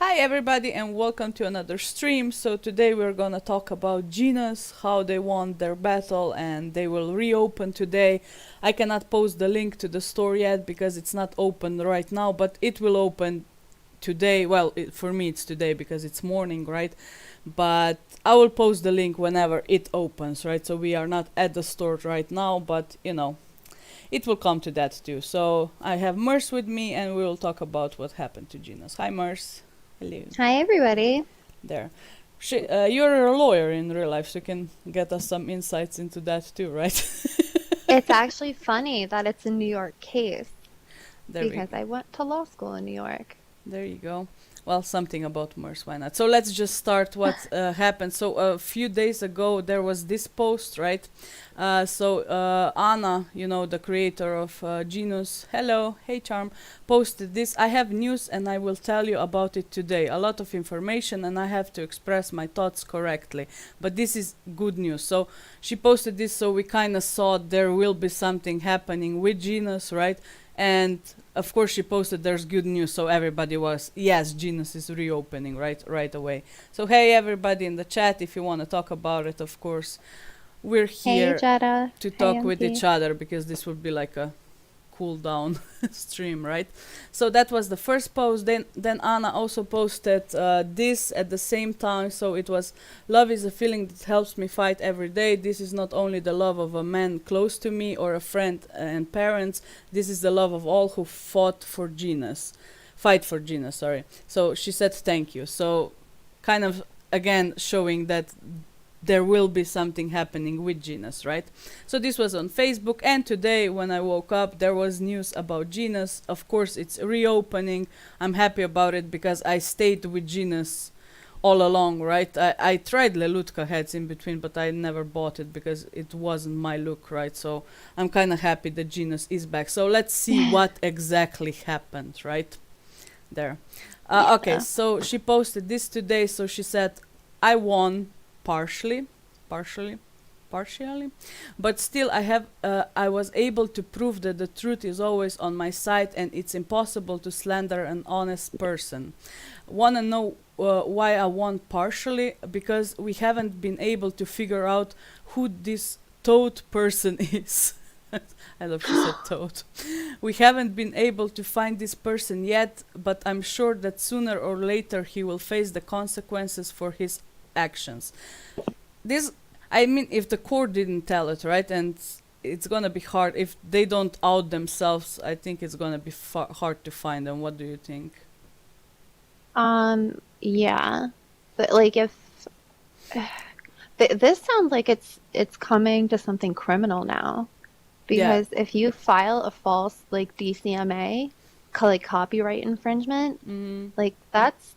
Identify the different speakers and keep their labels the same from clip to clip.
Speaker 1: Hi everybody and welcome to another stream. So today we're gonna talk about Genus, how they won their battle and they will reopen today. I cannot post the link to the store yet because it's not open right now, but it will open today. Well, for me it's today because it's morning, right? But I will post the link whenever it opens, right? So we are not at the store right now, but it will come to that too. So I have Merce with me and we will talk about what happened to Genus. Hi Merce. Hello.
Speaker 2: Hi, everybody.
Speaker 1: There. You're a lawyer in real life, so you can get us some insights into that too, right?
Speaker 2: It's actually funny that it's a New York case
Speaker 1: There we
Speaker 2: because I went to law school in New York.
Speaker 1: There you go. Well, something about MERS, why not? So let's just start what happened. So a few days ago, there was this post, right? Anna, the creator of Genus, hello, hey Charm, posted this. I have news and I will tell you about it today. A lot of information and I have to express my thoughts correctly. But this is good news. So she posted this so we kind of saw there will be something happening with Genus, right? And of course she posted there's good news, so everybody was, yes, Genus is reopening right away. So hey everybody in the chat, if you want to talk about it, of course we're
Speaker 2: Hey,
Speaker 1: here
Speaker 2: Jetta.
Speaker 1: to
Speaker 2: Hey,
Speaker 1: talk with each
Speaker 2: MP.
Speaker 1: other because this would be like a cool down stream, right? So that was the first post. Then Anna also posted this at the same time. So it was, love is a feeling that helps me fight every day. This is not only the love of a man close to me or a friend and parents. This is the love of all who fight for Genus, sorry. So she said thank you. So kind of again showing that there will be something happening with Genus, right? So this was on Facebook, and today when I woke up, there was news about Genus. Of course, it's reopening. I'm happy about it because I stayed with Genus all along, right? I tried Lelutka heads in between, but I never bought it because it wasn't my look, right? So I'm kind of happy that Genus is back. So let's see what exactly happened, right? There. Okay,
Speaker 2: Yeah.
Speaker 1: so she posted this today. So she said, I won partially, partially, partially, but still I was able to prove that the truth is always on my side and it's impossible to slander an honest person. Want to know why I won partially? Because we haven't been able to figure out who this toad person is. I love she said toad. We haven't been able to find this person yet, but I'm sure that sooner or later he will face the consequences for his actions. This, I mean, if the court didn't tell it, right, and it's gonna be hard if they don't out themselves. I think it's gonna be hard to find them. What do you think?
Speaker 2: Yeah. But like if this sounds like it's coming to something criminal now
Speaker 1: Yeah.
Speaker 2: because if you file a false like DCMA, like copyright infringement,
Speaker 1: Mm,
Speaker 2: like that's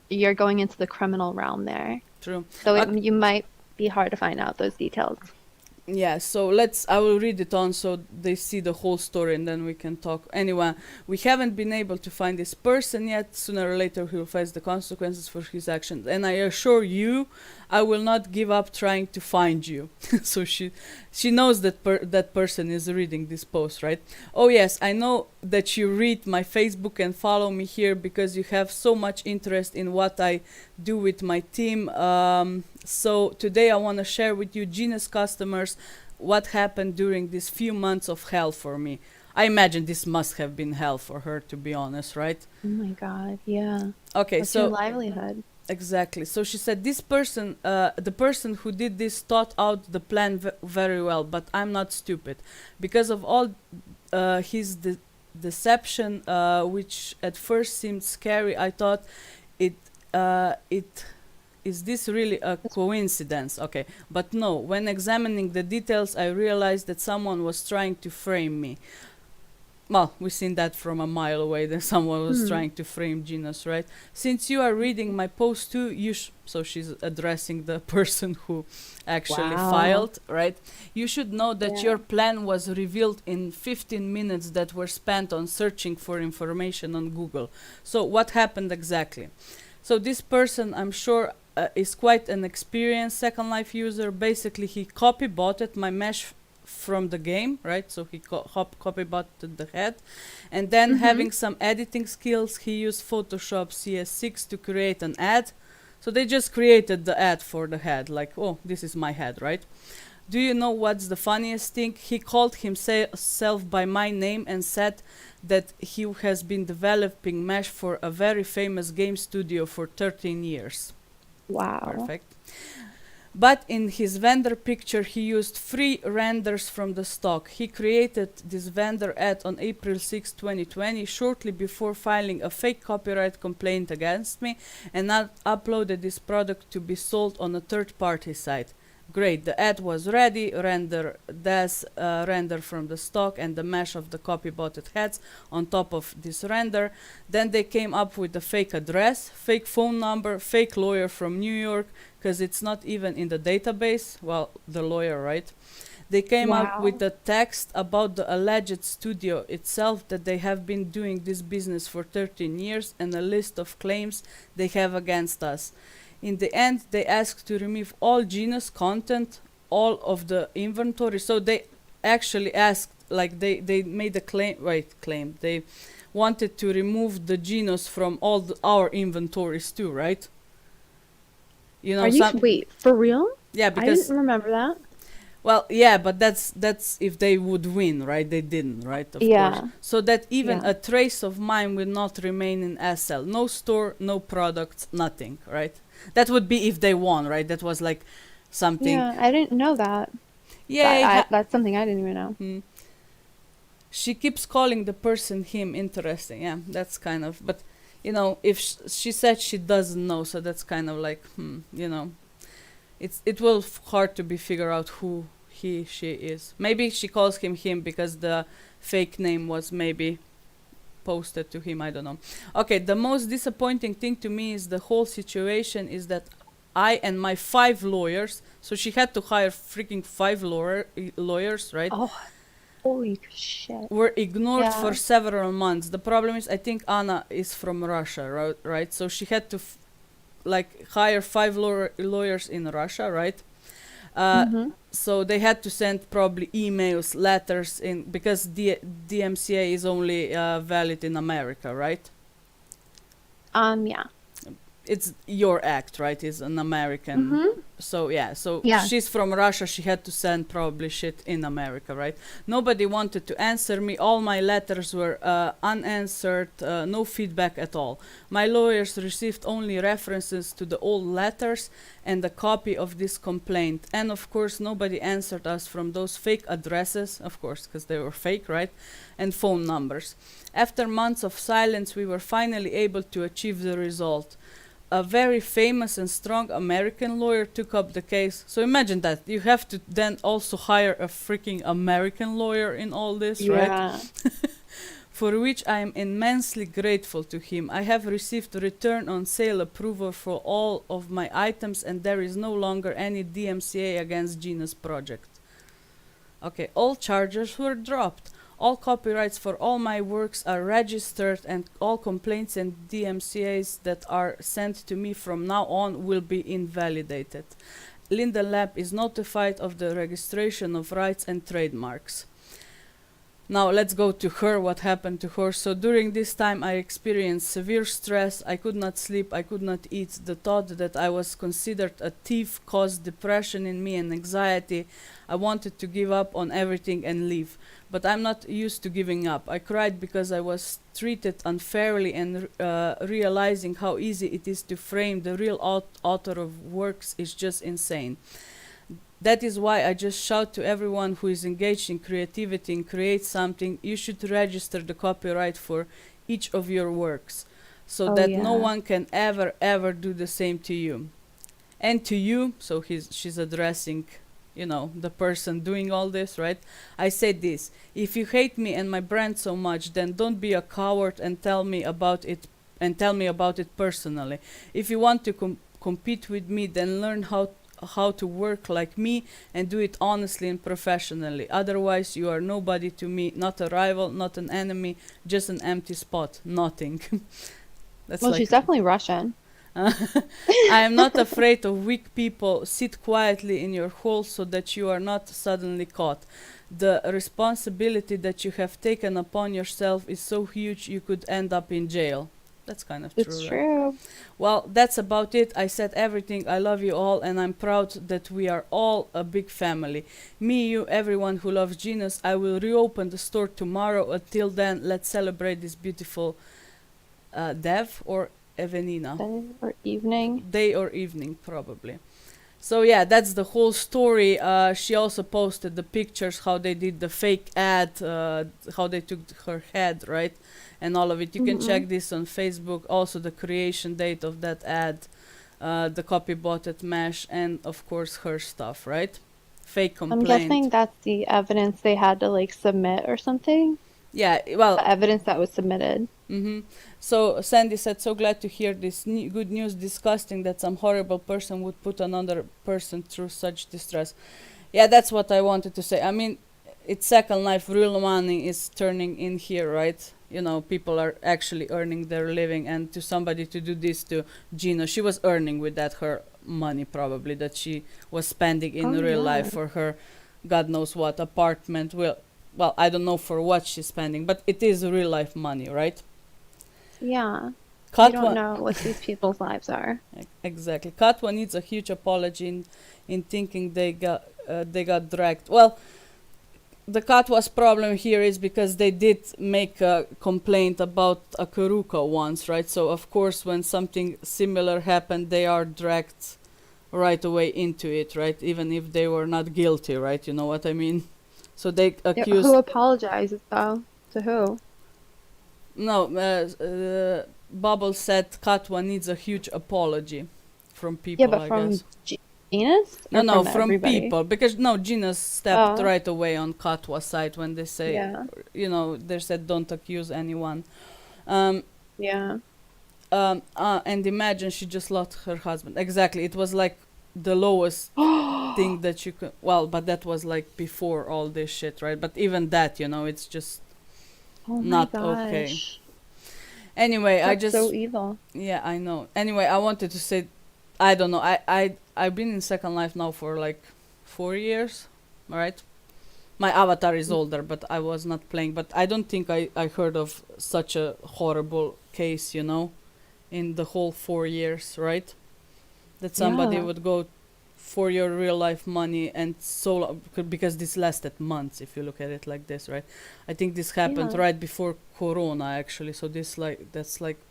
Speaker 2: you're going into the criminal realm there.
Speaker 1: true.
Speaker 2: So
Speaker 1: Okay.
Speaker 2: you might be hard to find out those details.
Speaker 1: Yeah, so I will read it on so they see the whole story and then we can talk. Anyway, we haven't been able to find this person yet. Sooner or later, he will face the consequences for his actions. And I assure you, I will not give up trying to find you. So she knows that that person is reading this post, right? Oh, yes, I know that you read my Facebook and follow me here because you have so much interest in what I do with my team. So today I want to share with you, Genus customers, what happened during these few months of hell for me. I imagine this must have been hell for her, to be honest, right?
Speaker 2: Oh my God, yeah.
Speaker 1: Okay,
Speaker 2: That's your
Speaker 1: so
Speaker 2: livelihood.
Speaker 1: exactly. So she said this person, the person who did this, thought out the plan very well, but I'm not stupid. Because of all his deception, which at first seemed scary, I thought it is this really a coincidence? Okay, but no. When examining the details, I realized that someone was trying to frame me. Well, we've seen that from a mile away that someone was
Speaker 2: Hmm.
Speaker 1: trying to frame Genus, right? Since you are reading my post too, so she's addressing the person who actually
Speaker 2: Wow.
Speaker 1: filed, right? You should know that
Speaker 2: Yeah.
Speaker 1: your plan was revealed in 15 minutes that were spent on searching for information on Google. So what happened exactly? So this person, I'm sure, is quite an experienced Second Life user. Basically, he copy botted my mesh from the game, right? So he copy-botted the head. And then having some editing skills, he used Photoshop CS6 to create an ad. So they just created the ad for the head, like, oh, this is my head, right? Do you know what's the funniest thing? He called himself by my name and said that he has been developing mesh for a very famous game studio for 13 years.
Speaker 2: Wow.
Speaker 1: Perfect. But in his vendor picture, he used free renders from the stock. He created this vendor ad on April 6, 2020, shortly before filing a fake copyright complaint against me, and not uploaded this product to be sold on a third-party site. Great, the ad was ready, render from the stock and the mesh of the copy-botted heads on top of this render. Then they came up with a fake address, fake phone number, fake lawyer from New York, because it's not even in the database. Well, the lawyer, right? They came up with a text about the alleged studio itself, that they have been doing this business for 13 years, and a list of claims they have against us. In the end, they asked to remove all Genus content, all of the inventory. So they actually asked, like they made a claim. They wanted to remove the Genus from all our inventories too, right? You know,
Speaker 2: Wait, for real?
Speaker 1: Yeah,
Speaker 2: I
Speaker 1: because
Speaker 2: didn't remember that.
Speaker 1: well, yeah, but that's if they would win, right? They didn't, right? Of
Speaker 2: Yeah.
Speaker 1: course. So that even
Speaker 2: Yeah.
Speaker 1: a trace of mine will not remain in SL. No store, no products, nothing, right? That would be if they won, right? That was like something.
Speaker 2: Yeah, I didn't know that.
Speaker 1: Yay!
Speaker 2: That's something I didn't even know.
Speaker 1: She keeps calling the person him. Interesting. Yeah, that's kind of. But you know, if she said she doesn't know, so that's kind of like, you know, it will hard to be figure out who she is. Maybe she calls him because the fake name was maybe posted to him. I don't know. Okay, the most disappointing thing to me is the whole situation is that I and my 5 lawyers, so she had to hire freaking 5 lawyers, right?
Speaker 2: Oh, holy shit.
Speaker 1: Were ignored
Speaker 2: Yeah.
Speaker 1: for several months. The problem is, I think Anna is from Russia, right? So she had to like hire 5 lawyers in Russia, right? So they had to send probably emails, letters in, because DMCA is only valid in America, right?
Speaker 2: Yeah.
Speaker 1: It's your act, right? It's an American. So yeah, so
Speaker 2: Yeah.
Speaker 1: she's from Russia. She had to send probably shit in America, right? Nobody wanted to answer me. All my letters were unanswered. No feedback at all. My lawyers received only references to the old letters and a copy of this complaint. And of course, nobody answered us from those fake addresses, of course, because they were fake, right? And phone numbers. After months of silence, we were finally able to achieve the result. A very famous and strong American lawyer took up the case. So imagine that. You have to then also hire a freaking American lawyer in all this, right?
Speaker 2: Yeah.
Speaker 1: For which I am immensely grateful to him. I have received return on sale approval for all of my items, and there is no longer any DMCA against Genus project. Okay, all charges were dropped. All copyrights for all my works are registered, and all complaints and DMCAs that are sent to me from now on will be invalidated. Linden Lab is notified of the registration of rights and trademarks. Now let's go to her, what happened to her. So during this time I experienced severe stress. I could not sleep, I could not eat. The thought that I was considered a thief caused depression in me and anxiety. I wanted to give up on everything and leave. But I'm not used to giving up. I cried because I was treated unfairly, and realizing how easy it is to frame the real author of works is just insane. That is why I just shout to everyone who is engaged in creativity and creates something, you should register the copyright for each of your works, so that no one can ever do the same to you. And to you, so she's addressing, you know, the person doing all this, right? I said this: if you hate me and my brand so much, then don't be a coward and tell me about it personally. If you want to compete with me, then learn how to work like me and do it honestly and professionally. Otherwise, you are nobody to me, not a rival, not an enemy, just an empty spot, nothing.
Speaker 2: Well, she's definitely Russian.
Speaker 1: I am not afraid of weak people. Sit quietly in your hole so that you are not suddenly caught. The responsibility that you have taken upon yourself is so huge you could end up in jail. That's kind of
Speaker 2: It's
Speaker 1: true, right?
Speaker 2: true.
Speaker 1: Well, that's about it. I said everything. I love you all, and I'm proud that we are all a big family. Me, you, everyone who loves Genus. I will reopen the store tomorrow. Until then, let's celebrate this beautiful Dev or Evenina.
Speaker 2: Day or evening.
Speaker 1: Day or evening, probably. So yeah, that's the whole story. She also posted the pictures how they did the fake ad, how they took her head, right, and all of it. You can
Speaker 2: Mm-hmm.
Speaker 1: check this on Facebook. Also, the creation date of that ad, the copy botted mesh, and of course her stuff, right? Fake
Speaker 2: I'm
Speaker 1: complaint.
Speaker 2: guessing that's the evidence they had to like submit or something.
Speaker 1: Yeah, well,
Speaker 2: The evidence that was submitted.
Speaker 1: mm-hmm. So Sandy said, "So glad to hear this good news. Disgusting that some horrible person would put another person through such distress." Yeah, that's what I wanted to say. I mean, it's Second Life. Real money is turning in here, right? You know, people are actually earning their living, and to somebody to do this to Gina, she was earning with that her money probably that she was spending in
Speaker 2: Oh
Speaker 1: real life
Speaker 2: yeah.
Speaker 1: for her, God knows what apartment. Well, I don't know for what she's spending, but it is real life money, right?
Speaker 2: Yeah. You
Speaker 1: Cut
Speaker 2: don't
Speaker 1: one.
Speaker 2: know what these people's lives are.
Speaker 1: Exactly. Katwa needs a huge apology in thinking they got dragged. Well, the Katwa's problem here is because they did make a complaint about a Karuka once, right? So of course, when something similar happened, they are dragged right away into it, right? Even if they were not guilty, right? You know what I mean? So they
Speaker 2: Yeah, who
Speaker 1: accused.
Speaker 2: apologizes though? To who?
Speaker 1: No, Bubble said Katwa needs a huge apology from
Speaker 2: Yeah,
Speaker 1: people,
Speaker 2: but
Speaker 1: I
Speaker 2: from
Speaker 1: guess.
Speaker 2: Genus
Speaker 1: No,
Speaker 2: or
Speaker 1: no,
Speaker 2: from
Speaker 1: from
Speaker 2: everybody?
Speaker 1: people. Because, no, Gina stepped
Speaker 2: Oh,
Speaker 1: right away on Katwa's side when they say,
Speaker 2: yeah.
Speaker 1: they said don't accuse anyone. Um,
Speaker 2: Yeah.
Speaker 1: and imagine she just lost her husband. Exactly. It was like the lowest thing that you could. Well, but that was like before all this shit, right? But even that, it's just
Speaker 2: Oh my
Speaker 1: not okay.
Speaker 2: gosh.
Speaker 1: Anyway, I
Speaker 2: That's so
Speaker 1: just
Speaker 2: evil.
Speaker 1: yeah, I know. Anyway, I wanted to say, I don't know. I've been in Second Life now for like 4 years, right? My avatar is older, but I was not playing. But I don't think I heard of such a horrible case, in the whole 4 years, right? That somebody
Speaker 2: Yeah.
Speaker 1: would go for your real life money and so because this lasted months if you look at it like this, right? I think this happened
Speaker 2: Yeah.
Speaker 1: right before Corona actually. So that's like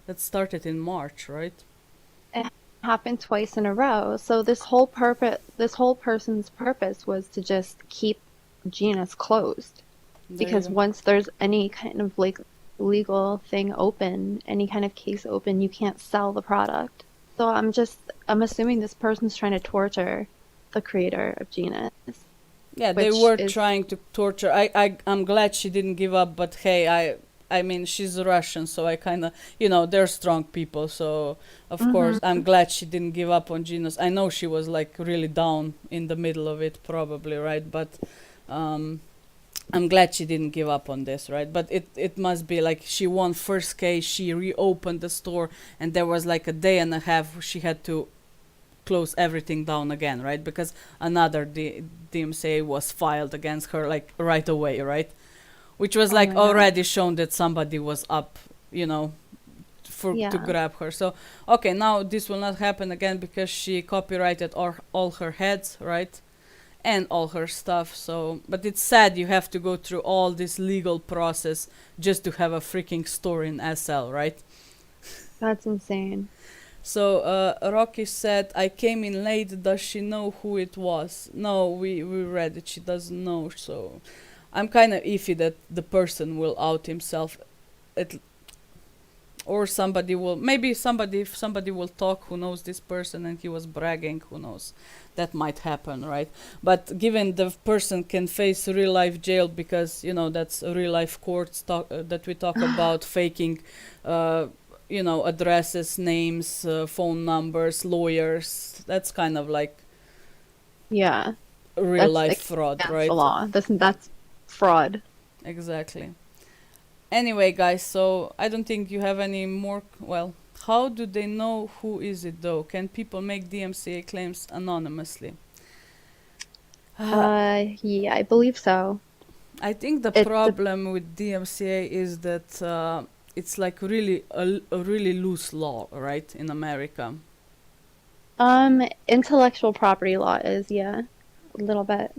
Speaker 1: that started in March, right?
Speaker 2: It happened twice in a row. So this whole person's purpose was to just keep Genus closed.
Speaker 1: There you
Speaker 2: Because
Speaker 1: go.
Speaker 2: once there's any kind of like legal thing open, any kind of case open, you can't sell the product. So I'm assuming this person's trying to torture the creator of Genus,
Speaker 1: Yeah, they
Speaker 2: which
Speaker 1: were
Speaker 2: is,
Speaker 1: trying to torture. I'm glad she didn't give up, but hey, I mean she's Russian, so I kind of they're strong people. So of course I'm
Speaker 2: hmm
Speaker 1: glad she didn't give up on Genus. I know she was like really down in the middle of it, probably, right? But um, I'm glad she didn't give up on this, right? But it must be like she won first case, she reopened the store, and there was like a day and a half she had to close everything down again, right? Because another DMCA was filed against her like right away, right? Which was
Speaker 2: oh
Speaker 1: like
Speaker 2: my God.
Speaker 1: already shown that somebody was up, for to
Speaker 2: Yeah.
Speaker 1: grab her. So okay, now this will not happen again because she copyrighted all her heads, right? And all her stuff. So, but it's sad you have to go through all this legal process just to have a freaking store in SL, right?
Speaker 2: That's insane.
Speaker 1: So Rocky said, "I came in late. Does she know who it was?" No, we read it. She doesn't know. So I'm kind of iffy that the person will out himself. It, or somebody will, maybe somebody, if somebody will talk who knows this person and he was bragging, who knows, that might happen, right? But given the person can face real life jail because that's real life courts that we talk about faking uh, addresses, names, phone numbers, lawyers. That's kind of like
Speaker 2: Yeah.
Speaker 1: real
Speaker 2: That's
Speaker 1: life fraud,
Speaker 2: against the
Speaker 1: right?
Speaker 2: law. That's fraud.
Speaker 1: Exactly. Anyway, guys, so I don't think you have any more. Well, How do they know who is it though? Can people make DMCA claims anonymously? Uh,
Speaker 2: Yeah, I believe so.
Speaker 1: I think the
Speaker 2: It de-
Speaker 1: problem with DMCA is that it's like really a really loose law, right, in America.
Speaker 2: Intellectual property law is, yeah, a little bit.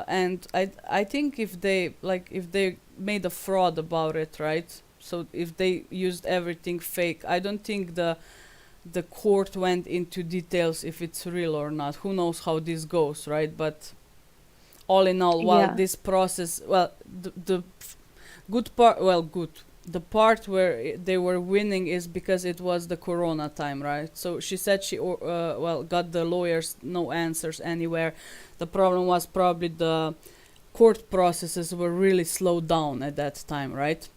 Speaker 1: And I think if they made a fraud about it, right? So if they used everything fake, I don't think the court went into details if it's real or not. Who knows how this goes, right? But all in all, while
Speaker 2: Yeah.
Speaker 1: this process, well, the good part, well, good. The part where they were winning is because it was the corona time, right? So she said well, got the lawyers no answers anywhere. The problem was probably the court processes were really slowed down at that time, right?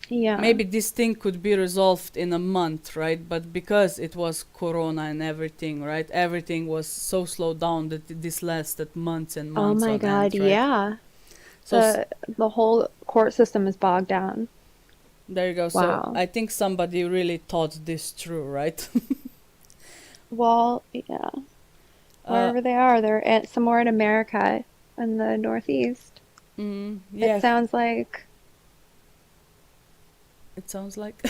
Speaker 2: Yeah.
Speaker 1: Maybe this thing could be resolved in a month, right? But because it was corona and everything, right? Everything was so slowed down that this lasted months and
Speaker 2: Oh
Speaker 1: months
Speaker 2: my
Speaker 1: on
Speaker 2: God,
Speaker 1: end, right?
Speaker 2: yeah.
Speaker 1: So
Speaker 2: The whole court system is bogged down.
Speaker 1: there you go. So
Speaker 2: Wow.
Speaker 1: I think somebody really thought this through, right?
Speaker 2: Well, yeah.
Speaker 1: uh,
Speaker 2: Wherever they are, they're at somewhere in America in the Northeast. It
Speaker 1: yeah,
Speaker 2: sounds like
Speaker 1: it sounds like.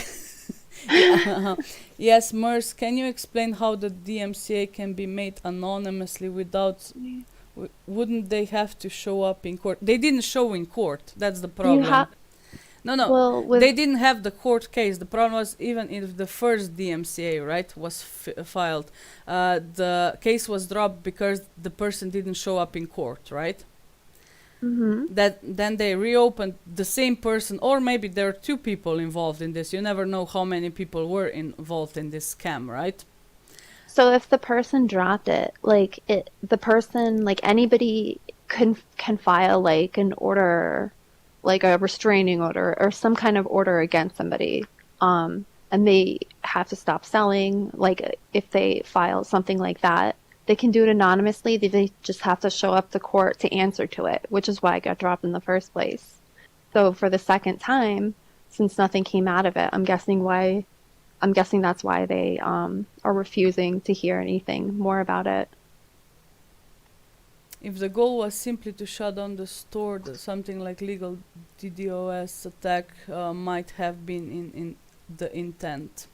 Speaker 1: Yeah. Yes, Merce, can you explain how the DMCA can be made anonymously without. Wouldn't they have to show up in court? They didn't show in court. That's the
Speaker 2: you
Speaker 1: problem.
Speaker 2: have,
Speaker 1: No, no,
Speaker 2: well, with,
Speaker 1: they didn't have the court case. The problem was even if the first DMCA, right, was filed, the case was dropped because the person didn't show up in court, right?
Speaker 2: hmm
Speaker 1: That then they reopened the same person, or maybe there are two people involved in this. You never know how many people were involved in this scam, right?
Speaker 2: So if the person dropped it, the person, like anybody can file like an order, like a restraining order or some kind of order against somebody. And they have to stop selling. Like if they file something like that, they can do it anonymously. They just have to show up to court to answer to it, which is why it got dropped in the first place. So for the second time, since nothing came out of it, I'm guessing that's why they are refusing to hear anything more about it.
Speaker 1: If the goal was simply to shut down the store, something like legal DDoS attack might have been in the intent.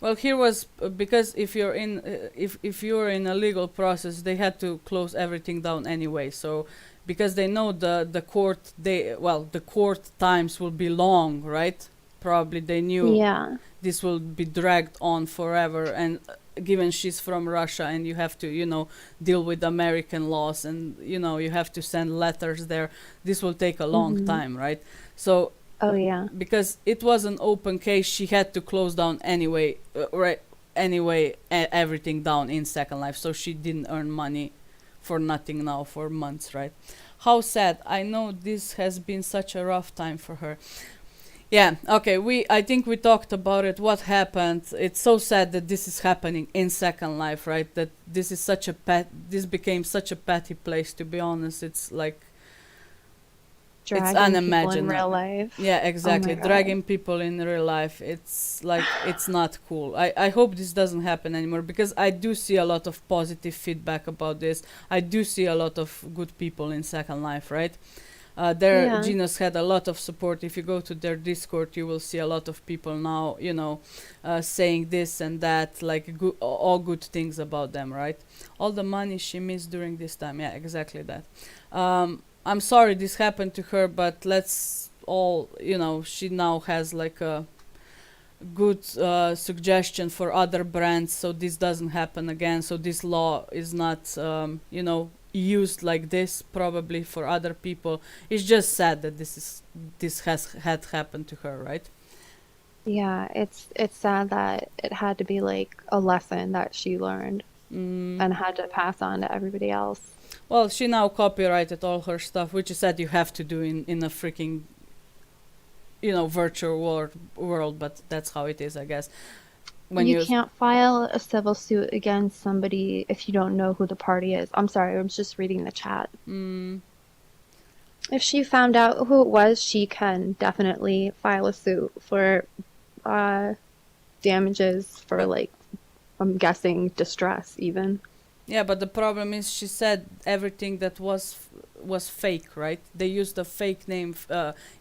Speaker 1: Well, here was because if you're in a legal process, they had to close everything down anyway. So because they know the court the court times will be long, right? Probably they knew
Speaker 2: Yeah.
Speaker 1: this will be dragged on forever, and given she's from Russia and you have to deal with American laws, and you have to send letters there, this will take a long
Speaker 2: hmm
Speaker 1: time, right? So
Speaker 2: Oh yeah.
Speaker 1: because it was an open case, she had to close down anyway, right? Anyway, everything down in Second Life, so she didn't earn money for nothing now for months, right? How sad. I know this has been such a rough time for her. Yeah, okay, I think we talked about it. What happened? It's so sad that this is happening in Second Life, right? That this became such a petty place, to be honest. It's like it's
Speaker 2: Dragging people in real
Speaker 1: unimaginable.
Speaker 2: life.
Speaker 1: Yeah,
Speaker 2: Oh
Speaker 1: exactly.
Speaker 2: my God.
Speaker 1: Dragging people in real life. It's like it's not cool. I hope this doesn't happen anymore, because I do see a lot of positive feedback about this. I do see a lot of good people in Second Life, right? Their
Speaker 2: Yeah.
Speaker 1: Genus had a lot of support. If you go to their Discord, you will see a lot of people now, saying this and that, like all good things about them, right? All the money she missed during this time. Yeah, exactly that. I'm sorry this happened to her, but let's all, she now has like a good suggestion for other brands, so this doesn't happen again. So this law is not, used like this probably for other people. It's just sad that this has had happened to her, right?
Speaker 2: Yeah, it's sad that it had to be like a lesson that she learned
Speaker 1: Mm.
Speaker 2: and had to pass on to everybody else.
Speaker 1: Well, she now copyrighted all her stuff, which is that you have to do in a freaking virtual world, but that's how it is, I guess. When
Speaker 2: You
Speaker 1: you
Speaker 2: can't file a civil suit against somebody if you don't know who the party is. I'm sorry, I was just reading the chat.
Speaker 1: mm,
Speaker 2: If she found out who it was, she can definitely file a suit for damages for like, I'm guessing distress even.
Speaker 1: Yeah, but the problem is, she said everything that was fake, right? They used a fake name.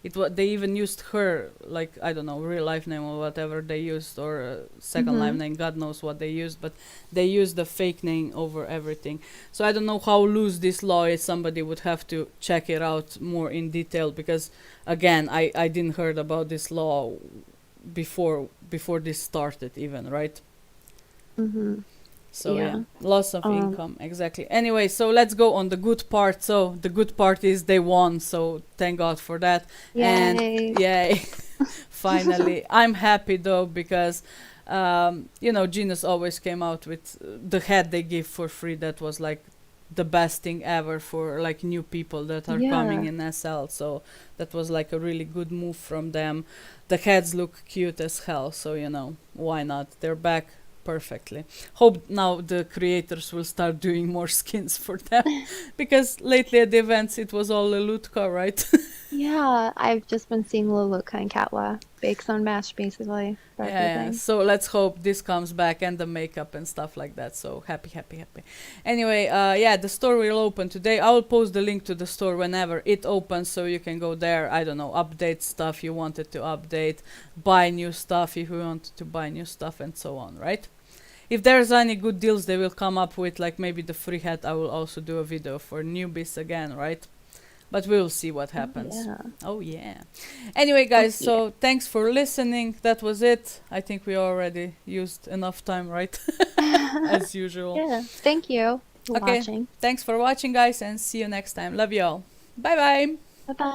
Speaker 1: They even used her, like, I don't know, real life name or whatever they used, or second life
Speaker 2: Mm-hmm.
Speaker 1: name. God knows what they used, but they used the fake name over everything. So I don't know how loose this law is. Somebody would have to check it out more in detail, because again, I didn't heard about this law before this started even, right?
Speaker 2: Mm-hmm.
Speaker 1: So yeah,
Speaker 2: Yeah.
Speaker 1: loss of
Speaker 2: Um,
Speaker 1: income, exactly. Anyway, so let's go on the good part. So the good part is they won, so thank God for that. And
Speaker 2: Yay.
Speaker 1: yay, finally. I'm happy though, because Genus always came out with the hat they give for free. That was like the best thing ever for like new people that are coming
Speaker 2: Yeah.
Speaker 1: in SL. So that was like a really good move from them. The hats look cute as hell, so why not? They're back perfectly. Hope now the creators will start doing more skins for them, because lately at the events it was all Lelutka, right?
Speaker 2: Yeah, I've just been seeing Luluka and Katla bakes on match basically for
Speaker 1: Yeah, yeah.
Speaker 2: everything.
Speaker 1: So let's hope this comes back, and the makeup and stuff like that. So happy, happy, happy. Anyway, yeah, the store will open today. I will post the link to the store whenever it opens, so you can go there. I don't know, update stuff you wanted to update, buy new stuff if you wanted to buy new stuff, and so on, right? If there's any good deals they will come up with, like maybe the free hat, I will also do a video for newbies again, right? But we'll see what
Speaker 2: Oh
Speaker 1: happens.
Speaker 2: yeah.
Speaker 1: Oh yeah. Anyway,
Speaker 2: Oh
Speaker 1: guys,
Speaker 2: yeah.
Speaker 1: so thanks for listening. That was it. I think we already used enough time, right? As usual.
Speaker 2: Yeah. Thank you for
Speaker 1: Okay.
Speaker 2: watching.
Speaker 1: Thanks for watching, guys, and see you next time. Love you all. Bye bye.
Speaker 2: Bye bye.